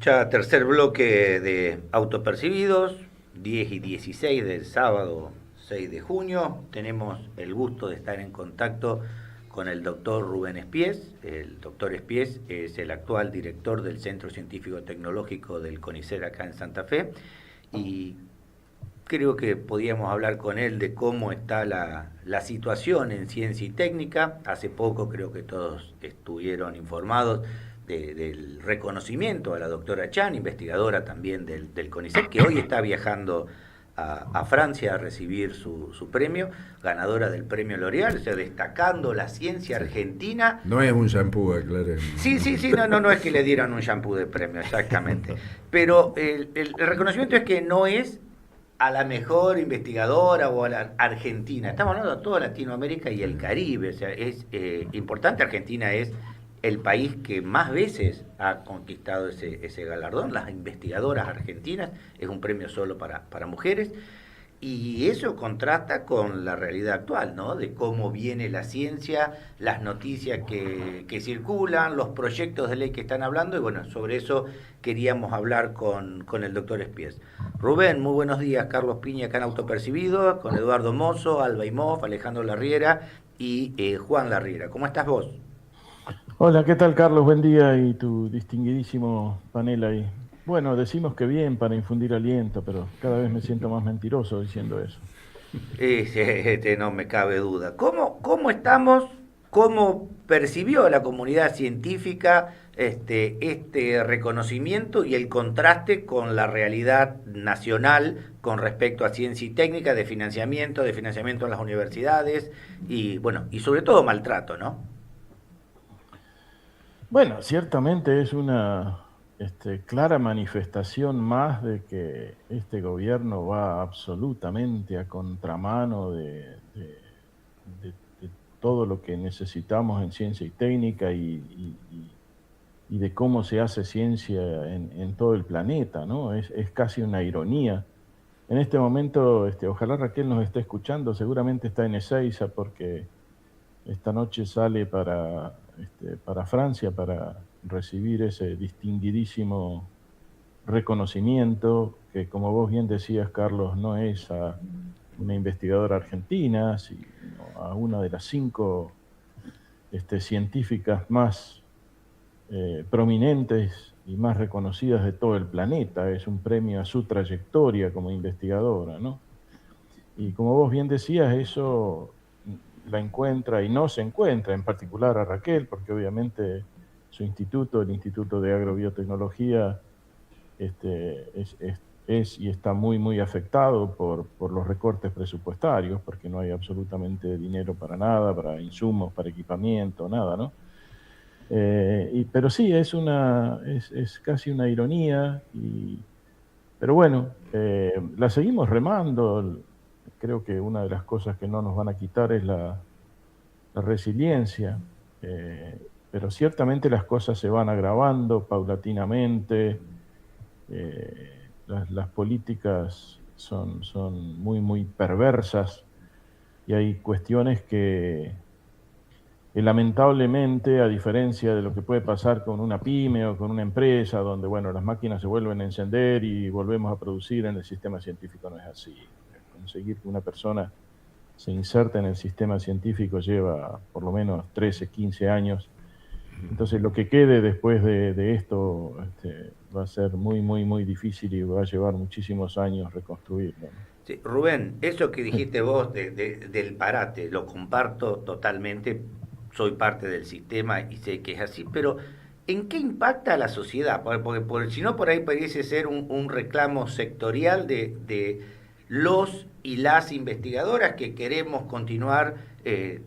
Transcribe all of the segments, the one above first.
Ya tercer bloque de autopercibidos, 10 y 16 del sábado 6 de junio. Tenemos el gusto de estar en contacto con el doctor Rubén Espiés. El doctor Espiés es el actual director del Centro Científico Tecnológico del CONICET acá en Santa Fe y creo que podíamos hablar con él de cómo está la situación en ciencia y técnica. Hace poco creo que todos estuvieron informados del reconocimiento a la doctora Chan, investigadora también del CONICET, que hoy está viajando a Francia a recibir su premio, ganadora del premio L'Oréal, o sea, destacando la ciencia Sí. argentina. No es un shampoo, aclaremos, Sí, ¿no? sí, sí, no es que le dieran un shampoo de premio, exactamente. Pero el reconocimiento es que no es a la mejor investigadora o a la Argentina. Estamos hablando de toda Latinoamérica y el Caribe. O sea, es importante. Argentina es el país que más veces ha conquistado ese galardón. Las investigadoras argentinas es un premio solo para mujeres. Y eso contrasta con la realidad actual, ¿no? De cómo viene la ciencia, las noticias que circulan, los proyectos de ley que están hablando, y bueno, sobre eso queríamos hablar con el doctor Espies. Rubén, muy buenos días. Carlos Piña acá en Autopercibido, con Eduardo Mozo, Alba Imhoff, Alejandro Larriera y Juan Larriera. ¿Cómo estás vos? Hola, ¿qué tal, Carlos? Buen día y tu distinguidísimo panel ahí. Bueno, decimos que bien para infundir aliento, pero cada vez me siento más mentiroso diciendo eso. No me cabe duda. ¿Cómo estamos? ¿Cómo percibió la comunidad científica este reconocimiento y el contraste con la realidad nacional con respecto a ciencia y técnica, de financiamiento en las universidades y bueno, y sobre todo maltrato, ¿no? Bueno, ciertamente es una clara manifestación más de que este gobierno va absolutamente a contramano de todo lo que necesitamos en ciencia y técnica y de cómo se hace ciencia en todo el planeta, ¿no? Es casi una ironía. En este momento, ojalá Raquel nos esté escuchando, seguramente está en Ezeiza porque esta noche sale para Francia para recibir ese distinguidísimo reconocimiento que, como vos bien decías, Carlos, no es a una investigadora argentina, sino a una de las 5 científicas más prominentes y más reconocidas de todo el planeta. Es un premio a su trayectoria como investigadora, ¿no? Y como vos bien decías, eso la encuentra y no se encuentra, en particular a Raquel, porque obviamente su instituto, el Instituto de Agrobiotecnología, es y está muy, muy afectado por los recortes presupuestarios, porque no hay absolutamente dinero para nada, para insumos, para equipamiento, nada, ¿no? Pero sí, es casi una ironía, pero bueno, la seguimos remando. Creo que una de las cosas que no nos van a quitar es la resiliencia, pero ciertamente las cosas se van agravando paulatinamente. Las políticas son muy, muy perversas y hay cuestiones que lamentablemente, a diferencia de lo que puede pasar con una pyme o con una empresa, donde bueno, las máquinas se vuelven a encender y volvemos a producir, en el sistema científico no es así. Conseguir que una persona se inserte en el sistema científico lleva por lo menos 13, 15 años. Entonces lo que quede después de esto va a ser muy, muy, muy difícil y va a llevar muchísimos años reconstruirlo, ¿no? Sí, Rubén, eso que dijiste vos del parate, lo comparto totalmente, soy parte del sistema y sé que es así, pero ¿en qué impacta a la sociedad? Porque si no, por ahí parece ser un reclamo sectorial de los y las investigadoras que queremos continuar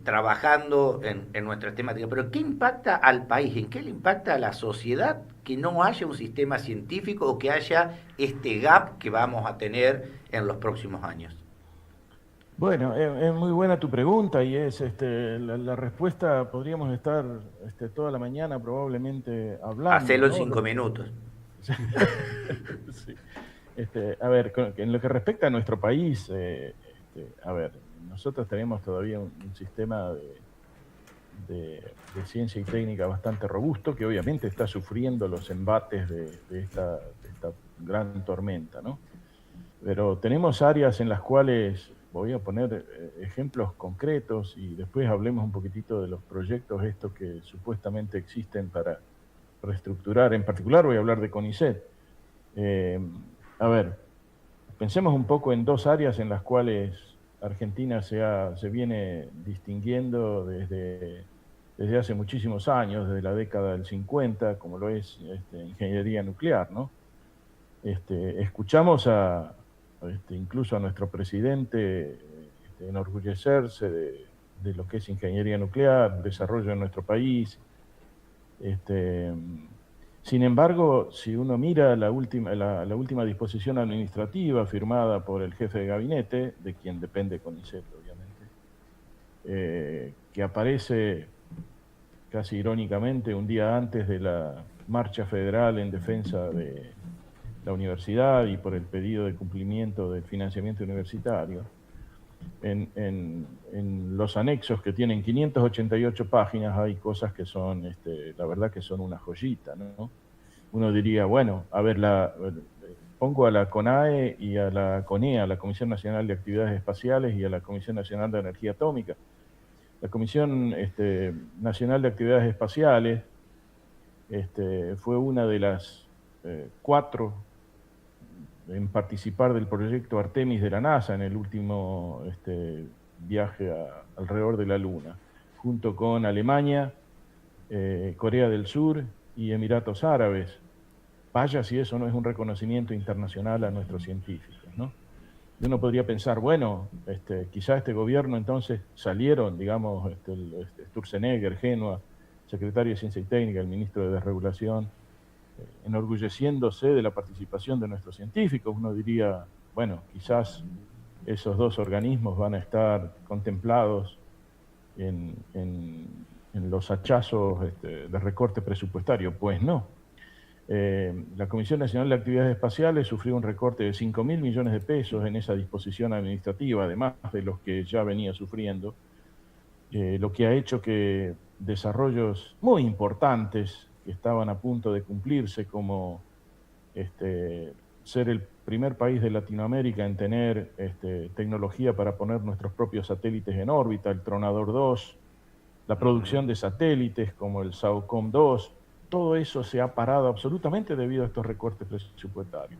trabajando en nuestras temáticas. Pero ¿qué impacta al país? ¿En qué le impacta a la sociedad que no haya un sistema científico o que haya este gap que vamos a tener en los próximos años? Bueno, es muy buena tu pregunta y la respuesta podríamos estar toda la mañana probablemente hablando, Hacelo en ¿no? 5 minutos. Sí. A ver, en lo que respecta a nuestro país, a ver, nosotros tenemos todavía un sistema de ciencia y técnica bastante robusto, que obviamente está sufriendo los embates de esta gran tormenta, ¿no? Pero tenemos áreas en las cuales, voy a poner ejemplos concretos y después hablemos un poquitito de los proyectos estos que supuestamente existen para reestructurar. En particular voy a hablar de CONICET. A ver, pensemos un poco en dos áreas en las cuales Argentina se viene distinguiendo desde hace muchísimos años, desde la década del 50, como lo es ingeniería nuclear, ¿no? Escuchamos incluso a nuestro presidente enorgullecerse de lo que es ingeniería nuclear, desarrollo en nuestro país. Sin embargo, si uno mira la última disposición administrativa firmada por el jefe de gabinete, de quien depende CONICET, obviamente, que aparece casi irónicamente un día antes de la marcha federal en defensa de la universidad y por el pedido de cumplimiento del financiamiento universitario, en los anexos que tienen 588 páginas hay cosas que son, la verdad que son una joyita, ¿no? Uno diría, bueno, a ver, pongo a la CONAE y a la CONEA, la Comisión Nacional de Actividades Espaciales, y a la Comisión Nacional de Energía Atómica. La Comisión Nacional de Actividades Espaciales fue una de las 4 en participar del proyecto Artemis de la NASA en el último viaje alrededor de la Luna, junto con Alemania, Corea del Sur y Emiratos Árabes. Vaya si eso no es un reconocimiento internacional a nuestros científicos, ¿no? Y uno podría pensar, bueno, quizá este gobierno entonces salieron, digamos, Sturzenegger, Génova, secretario de Ciencia y Técnica, el ministro de Desregulación, enorgulleciéndose de la participación de nuestros científicos. Uno diría, bueno, quizás esos dos organismos van a estar contemplados en los hachazos de recorte presupuestario. Pues no. La Comisión Nacional de Actividades Espaciales sufrió un recorte de 5.000 millones de pesos en esa disposición administrativa, además de los que ya venía sufriendo, lo que ha hecho que desarrollos muy importantes que estaban a punto de cumplirse, como ser el primer país de Latinoamérica en tener tecnología para poner nuestros propios satélites en órbita, el Tronador 2, la producción de satélites como el SAOCOM 2, todo eso se ha parado absolutamente debido a estos recortes presupuestarios.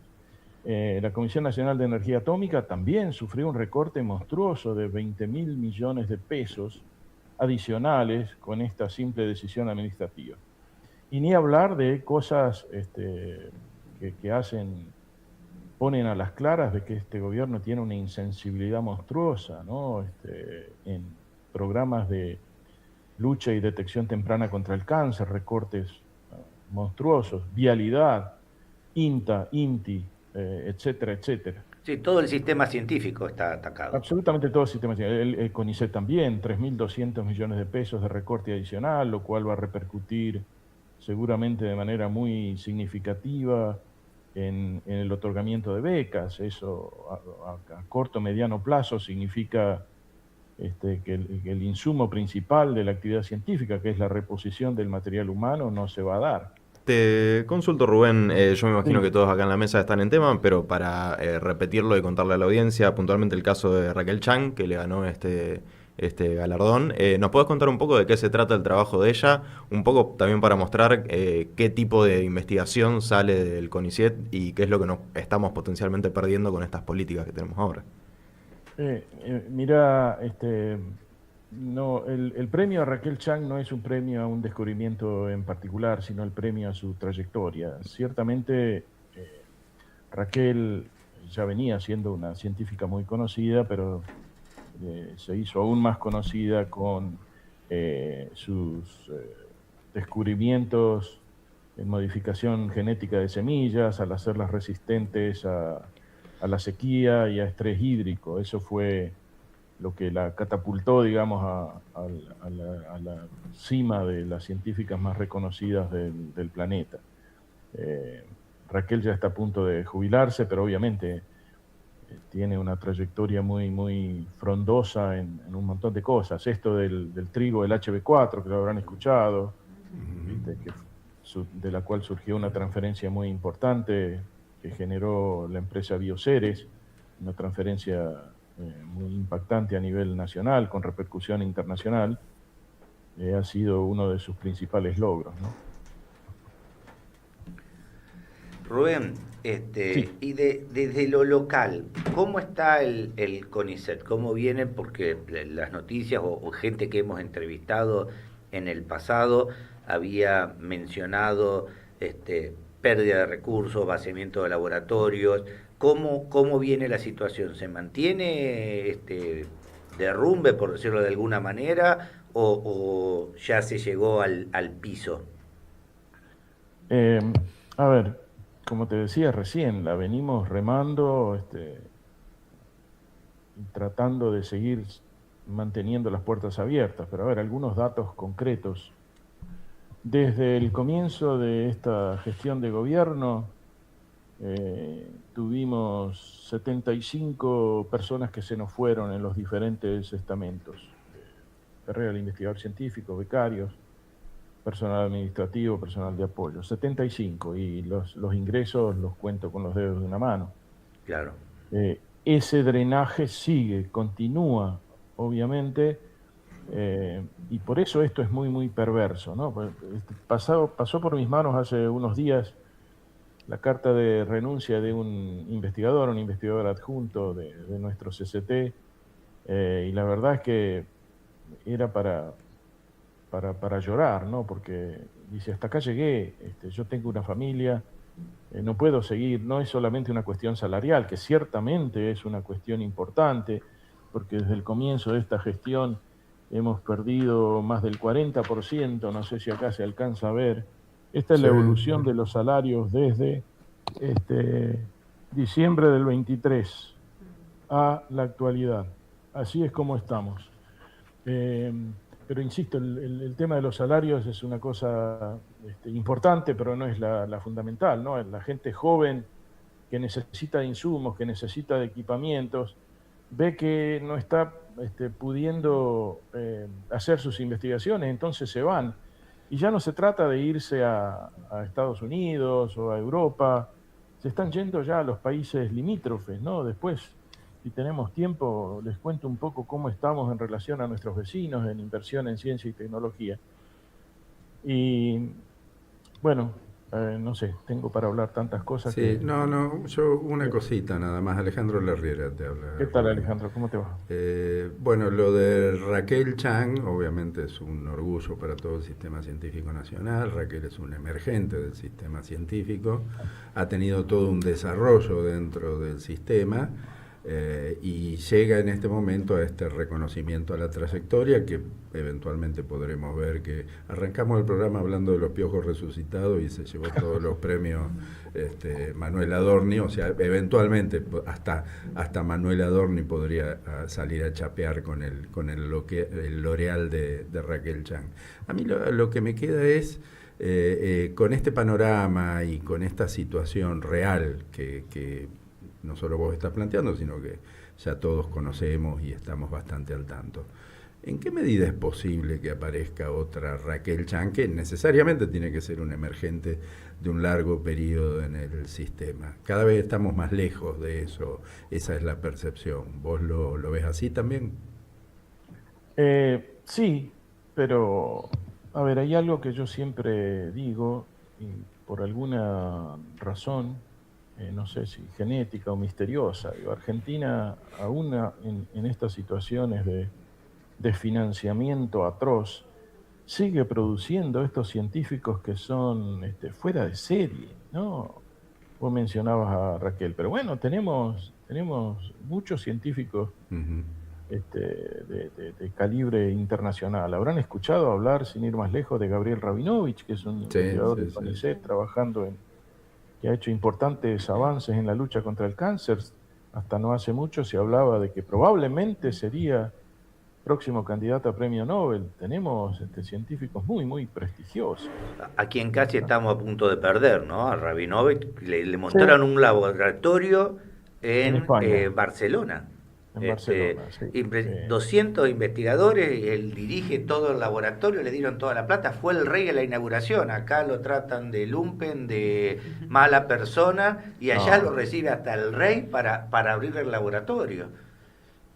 La Comisión Nacional de Energía Atómica también sufrió un recorte monstruoso de 20.000 millones de pesos adicionales con esta simple decisión administrativa. Y ni hablar de cosas que ponen a las claras de que este gobierno tiene una insensibilidad monstruosa, ¿no? En programas de lucha y detección temprana contra el cáncer, recortes monstruosos, vialidad, INTA, INTI, etcétera, etcétera. Sí, todo el sistema científico está atacado. Absolutamente todo el sistema científico. El CONICET también, 3.200 millones de pesos de recorte adicional, lo cual va a repercutir seguramente de manera muy significativa en el otorgamiento de becas. Eso a corto, mediano plazo significa que el insumo principal de la actividad científica, que es la reposición del material humano, no se va a dar. Te consulto, Rubén, yo me imagino Sí. que todos acá en la mesa están en tema, pero para repetirlo y contarle a la audiencia, puntualmente el caso de Raquel Chang, que le ganó este galardón. ¿Nos puedes contar un poco de qué se trata el trabajo de ella? Un poco también para mostrar qué tipo de investigación sale del CONICET y qué es lo que nos estamos potencialmente perdiendo con estas políticas que tenemos ahora. Mira, no, el premio a Raquel Chang no es un premio a un descubrimiento en particular, sino el premio a su trayectoria. Ciertamente, Raquel ya venía siendo una científica muy conocida, pero se hizo aún más conocida con sus descubrimientos en modificación genética de semillas, al hacerlas resistentes a la sequía y a estrés hídrico. Eso fue lo que la catapultó, digamos, a la cima de las científicas más reconocidas del planeta. Raquel ya está a punto de jubilarse, pero obviamente tiene una trayectoria muy, muy frondosa en un montón de cosas. Esto del trigo, el HB4, que lo habrán escuchado, ¿viste? De la cual surgió una transferencia muy importante que generó la empresa Bioceres, una transferencia muy impactante a nivel nacional, con repercusión internacional. Ha sido uno de sus principales logros, ¿no? Rubén, Sí. y desde lo local, ¿cómo está el CONICET? ¿Cómo viene? Porque las noticias o gente que hemos entrevistado en el pasado había mencionado pérdida de recursos, vaciamiento de laboratorios. ¿Cómo viene la situación? ¿Se mantiene derrumbe, por decirlo de alguna manera, o ya se llegó al piso? Eh, a ver, como te decía recién, la venimos remando, y tratando de seguir manteniendo las puertas abiertas. Pero a ver, algunos datos concretos. Desde el comienzo de esta gestión de gobierno, tuvimos 75 personas que se nos fueron en los diferentes estamentos. Carrera de investigador científico, becarios, personal administrativo, personal de apoyo. 75, y los ingresos los cuento con los dedos de una mano. Claro. Ese drenaje sigue, continúa, obviamente, y por eso esto es muy, muy perverso, ¿no? Pasó por mis manos hace unos días la carta de renuncia de un investigador adjunto de nuestro CCT, y la verdad es que era para llorar, ¿no? Porque dice, hasta acá llegué, yo tengo una familia, no puedo seguir. No es solamente una cuestión salarial, que ciertamente es una cuestión importante, porque desde el comienzo de esta gestión hemos perdido más del 40%, no sé si acá se alcanza a ver. Esta es Sí. la evolución de los salarios desde diciembre del 23 a la actualidad. Así es como estamos. Pero insisto, el tema de los salarios es una cosa importante, pero no es la fundamental, ¿no? La gente joven que necesita de insumos, que necesita de equipamientos, ve que no está pudiendo hacer sus investigaciones, entonces se van. Y ya no se trata de irse a Estados Unidos o a Europa, se están yendo ya a los países limítrofes, ¿no? Después, si tenemos tiempo, les cuento un poco cómo estamos en relación a nuestros vecinos en inversión en ciencia y tecnología. Y bueno, no sé, tengo para hablar tantas cosas Sí, que... no, yo una cosita nada más. Alejandro Larriera te habla. ¿Qué tal, Rubén. Alejandro? ¿Cómo te va? Bueno, lo de Raquel Chang, obviamente es un orgullo para todo el sistema científico nacional. Raquel es un emergente del sistema científico, ha tenido todo un desarrollo dentro del sistema, y llega en este momento a este reconocimiento a la trayectoria, que eventualmente podremos ver que arrancamos el programa hablando de los piojos resucitados y se llevó todos los premios Manuel Adorni. O sea, eventualmente hasta Manuel Adorni podría salir a chapear con el L'Oreal de Raquel Chang. A mí lo que me queda es, con este panorama y con esta situación real que no solo vos estás planteando, sino que ya todos conocemos y estamos bastante al tanto. ¿En qué medida es posible que aparezca otra Raquel Chang, que necesariamente tiene que ser un emergente de un largo periodo en el sistema? Cada vez estamos más lejos de eso, esa es la percepción. ¿Vos lo ves así también? Sí, pero a ver, hay algo que yo siempre digo, y por alguna razón, no sé si genética o misteriosa, digo, Argentina, aún en estas situaciones de financiamiento atroz, sigue produciendo estos científicos que son fuera de serie, ¿no? Vos mencionabas a Raquel, pero bueno, tenemos muchos científicos Uh-huh. de calibre internacional. Habrán escuchado hablar, sin ir más lejos, de Gabriel Rabinovich, que es un investigador de CONICET, trabajando que ha hecho importantes avances en la lucha contra el cáncer. Hasta no hace mucho se hablaba de que probablemente sería próximo candidato a premio Nobel. Tenemos científicos muy, muy prestigiosos. Aquí en casi estamos a punto de perder, ¿no? A Rabinovich le Sí. montaron un laboratorio En en España, Barcelona. en Barcelona, sí. 200 investigadores, él dirige todo el laboratorio, le dieron toda la plata, fue el rey de la inauguración. Acá lo tratan de lumpen, de mala persona, y allá lo No, recibe hasta el rey para abrir el laboratorio.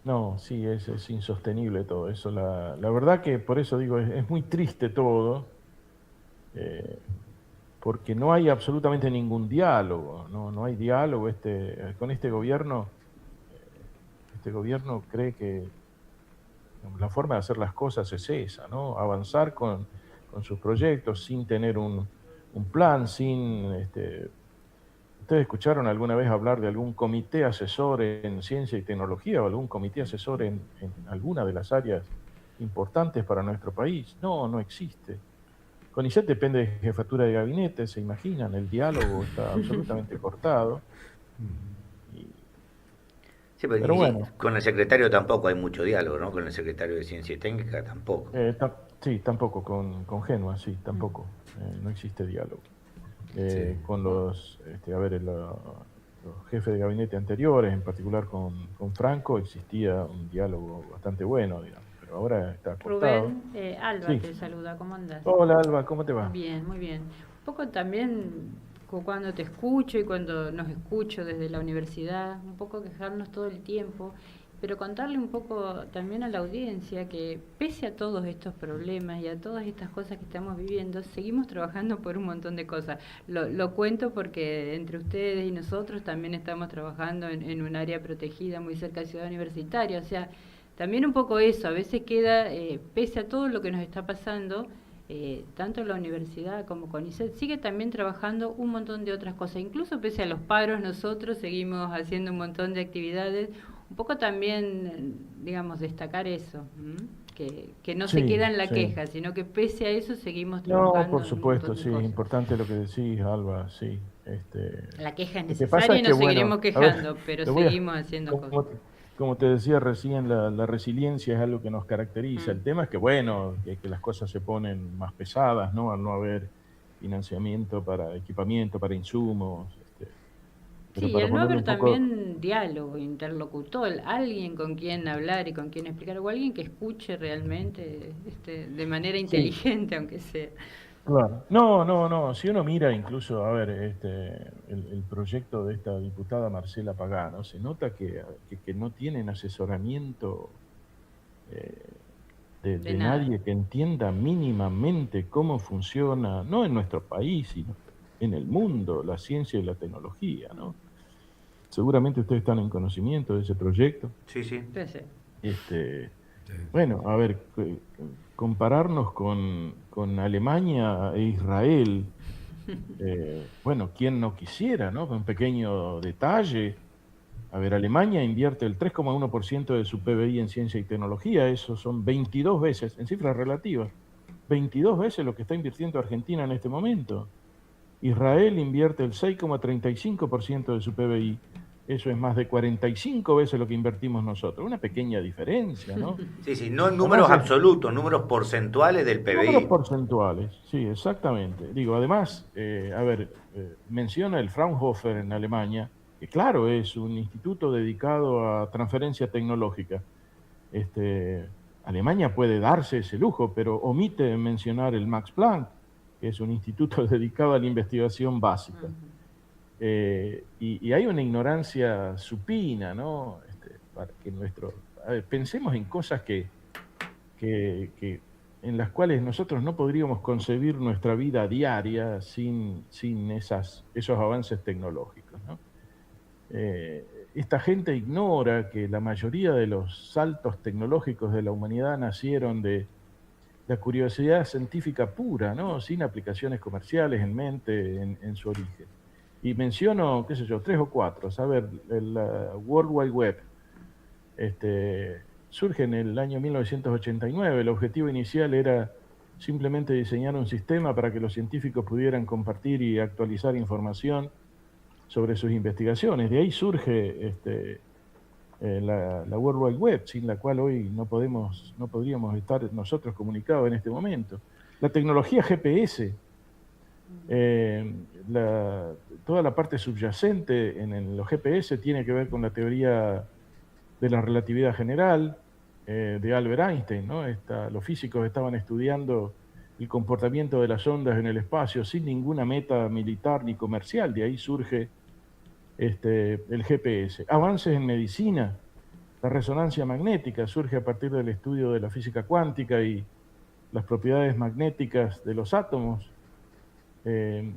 no, sí, es insostenible todo eso. La verdad que por eso digo, es muy triste todo, eh, porque no hay absolutamente ningún diálogo, no hay diálogo. Con este gobierno cree que la forma de hacer las cosas es esa, ¿no? Avanzar con sus proyectos sin tener un plan, ¿Ustedes escucharon alguna vez hablar de algún comité asesor en ciencia y tecnología o algún comité asesor en alguna de las áreas importantes para nuestro país? No, no existe. CONICET depende de jefatura de gabinete, se imaginan, el diálogo está absolutamente cortado. Y- Sí, pero pero bueno, con el secretario tampoco hay mucho diálogo, ¿no? Con el secretario de Ciencia y Técnica tampoco. sí, tampoco con Genua, sí, tampoco, no existe diálogo. Sí. Con los jefes de gabinete anteriores, en particular con Franco, existía un diálogo bastante bueno, digamos, pero ahora está cortado. Rubén, Alba Sí. te saluda, ¿cómo andás? Hola Alba, ¿cómo te va? Bien, muy bien. Un poco también cuando te escucho y cuando nos escucho desde la universidad, un poco quejarnos todo el tiempo, pero contarle un poco también a la audiencia que pese a todos estos problemas y a todas estas cosas que estamos viviendo, seguimos trabajando por un montón de cosas. Lo cuento porque entre ustedes y nosotros también estamos trabajando en un área protegida muy cerca de Ciudad Universitaria, o sea, también un poco eso, a veces queda, pese a todo lo que nos está pasando, tanto la universidad como CONICET sigue también trabajando un montón de otras cosas, incluso pese a los paros nosotros seguimos haciendo un montón de actividades, un poco también, digamos, destacar eso, que no se Sí, queda en la sí. queja, sino que pese a eso seguimos No, trabajando por en un supuesto, montón de sí, es cosas. importante lo que decís, Alba, sí. La queja es Lo que pasa necesaria es y que, nos bueno, seguiremos a ver, quejando, pero te voy a, seguimos haciendo cosas. como te decía recién, la resiliencia es algo que nos caracteriza. El tema es que, bueno, que las cosas se ponen más pesadas, ¿no? Al no haber financiamiento para equipamiento, para insumos, Sí, pero y para al no ponerle haber un poco, también diálogo, interlocutor, alguien con quien hablar y con quien explicar, o alguien que escuche realmente de manera sí, inteligente, aunque sea. claro. No. Si uno mira incluso, a ver, el proyecto de esta diputada Marcela Pagano, se nota que no tienen asesoramiento eh, De de nada. nadie que entienda mínimamente cómo funciona, no en nuestro país, sino en el mundo, la ciencia y la tecnología, ¿no? Seguramente ustedes están en conocimiento de ese proyecto. Sí, sí. Entonces, Este, Sí. bueno, a ver, compararnos con Alemania e Israel, bueno, quién no quisiera, ¿no? Un pequeño detalle. A ver, Alemania invierte el 3,1% de su PBI en ciencia y tecnología, eso son 22 veces, en cifras relativas, 22 veces lo que está invirtiendo Argentina en este momento. Israel invierte el 6,35% de su PBI, eso es más de 45 veces lo que invertimos nosotros, una pequeña diferencia, ¿no? Sí, sí, no en números Además, absolutos, números porcentuales del números PBI. porcentuales, sí, exactamente. Digo, además, a ver, menciona el Fraunhofer en Alemania, que claro, es un instituto dedicado a transferencia tecnológica. Alemania puede darse ese lujo, pero omite mencionar el Max Planck, que es un instituto dedicado a la investigación básica. Y hay una ignorancia supina, ¿no? Para que a ver, pensemos en cosas que en las cuales nosotros no podríamos concebir nuestra vida diaria sin esos avances tecnológicos, ¿no? Esta gente ignora que la mayoría de los saltos tecnológicos de la humanidad nacieron de la curiosidad científica pura, ¿no? Sin aplicaciones comerciales en mente en su origen. Y menciono, qué sé yo, 3 o 4. A ver, la World Wide Web surge en el año 1989. El objetivo inicial era simplemente diseñar un sistema para que los científicos pudieran compartir y actualizar información sobre sus investigaciones. De ahí surge la World Wide Web, sin la cual hoy no podríamos estar nosotros comunicados en este momento. La tecnología GPS Toda la parte subyacente en los GPS tiene que ver con la teoría de la relatividad general de Albert Einstein, ¿no? Los físicos estaban estudiando el comportamiento de las ondas en el espacio sin ninguna meta militar ni comercial, de ahí surge el GPS. Avances en medicina, la resonancia magnética surge a partir del estudio de la física cuántica y las propiedades magnéticas de los átomos. El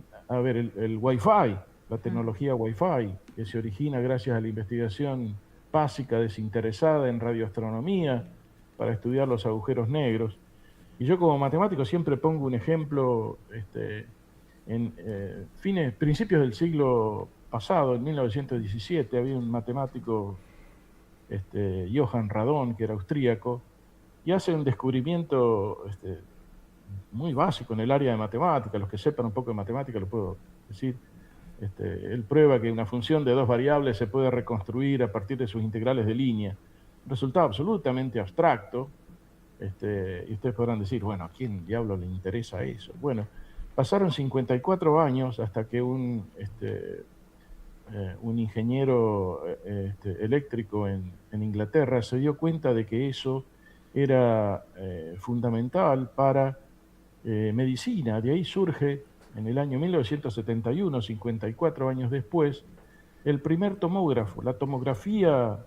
Wi-Fi, la tecnología Wi-Fi, que se origina gracias a la investigación básica desinteresada en radioastronomía para estudiar los agujeros negros. Y yo como matemático siempre pongo un ejemplo en principios del siglo pasado, en 1917, había un matemático, Johann Radon, que era austríaco, y hace un descubrimiento muy básico en el área de matemática. Los que sepan un poco de matemática lo puedo decir. Él prueba que una función de dos variables se puede reconstruir a partir de sus integrales de línea. Un resultado absolutamente abstracto. Y ustedes podrán decir, bueno, ¿a quién diablo le interesa eso? Bueno, pasaron 54 años hasta que un ingeniero eléctrico en Inglaterra se dio cuenta de que eso era fundamental para medicina. De ahí surge, en el año 1971, 54 años después, el primer tomógrafo. La tomografía,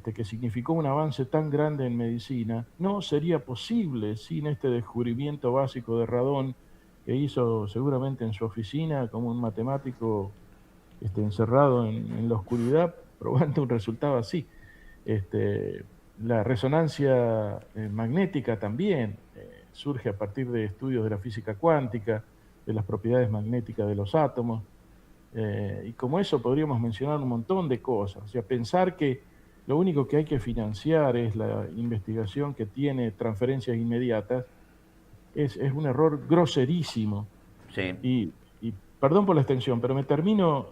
que significó un avance tan grande en medicina, no sería posible sin este descubrimiento básico de Radon, que hizo seguramente en su oficina como un matemático encerrado en la oscuridad, probando un resultado así. La resonancia magnética también surge a partir de estudios de la física cuántica, de las propiedades magnéticas de los átomos, y como eso podríamos mencionar un montón de cosas. O sea, pensar que lo único que hay que financiar es la investigación que tiene transferencias inmediatas es un error groserísimo. Sí. Y perdón por la extensión, pero me termino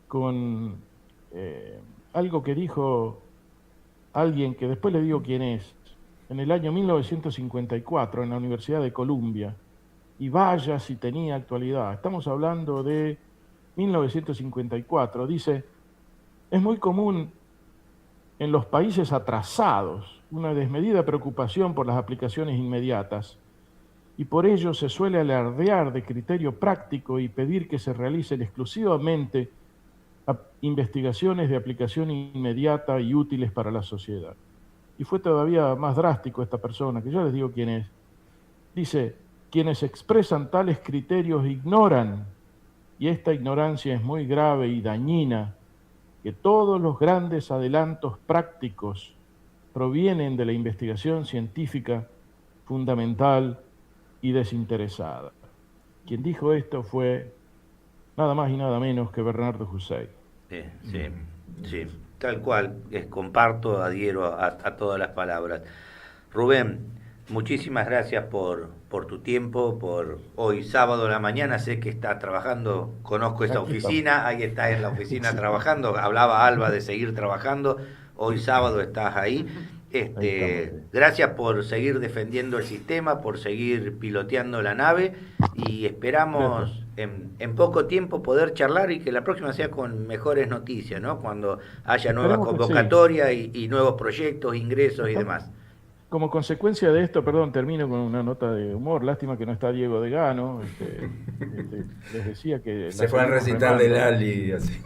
con algo que dijo alguien que después le digo quién es, en el año 1954 en la Universidad de Columbia, y vaya si tenía actualidad. Estamos hablando de 1954. Dice, es muy común en los países atrasados una desmedida preocupación por las aplicaciones inmediatas, y por ello se suele alardear de criterio práctico y pedir que se realicen exclusivamente investigaciones de aplicación inmediata y útiles para la sociedad. Y fue todavía más drástico esta persona, que yo les digo quién es. Dice, quienes expresan tales criterios ignoran, y esta ignorancia es muy grave y dañina, que todos los grandes adelantos prácticos provienen de la investigación científica fundamental y desinteresada. Quien dijo esto fue nada más y nada menos que Bernardo Hussein. Sí, tal cual, comparto, adhiero a todas las palabras. Rubén, muchísimas gracias por tu tiempo, por hoy sábado en la mañana. Sé que estás trabajando, conozco esta oficina, ahí estás en la oficina trabajando. Hablaba Alba de seguir trabajando, hoy sábado estás ahí. Gracias por seguir defendiendo el sistema, por seguir piloteando la nave, y esperamos en poco tiempo poder charlar y que la próxima sea con mejores noticias, ¿no? Cuando haya nuevas convocatorias y nuevos proyectos, ingresos y demás. Como consecuencia de esto, perdón, termino con una nota de humor. Lástima que no está Diego Degano. Les decía que... Se fue al recital de Lali, así.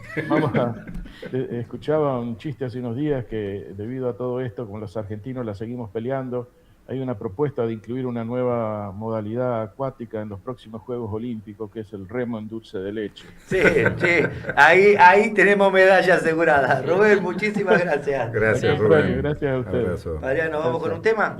Escuchaba un chiste hace unos días que debido a todo esto, con los argentinos la seguimos peleando, hay una propuesta de incluir una nueva modalidad acuática en los próximos Juegos Olímpicos, que es el remo en dulce de leche. Sí, ahí tenemos medalla asegurada. Rubén, muchísimas gracias. Gracias, Rubén. Gracias a ustedes. Mariano, ¿vamos con un tema?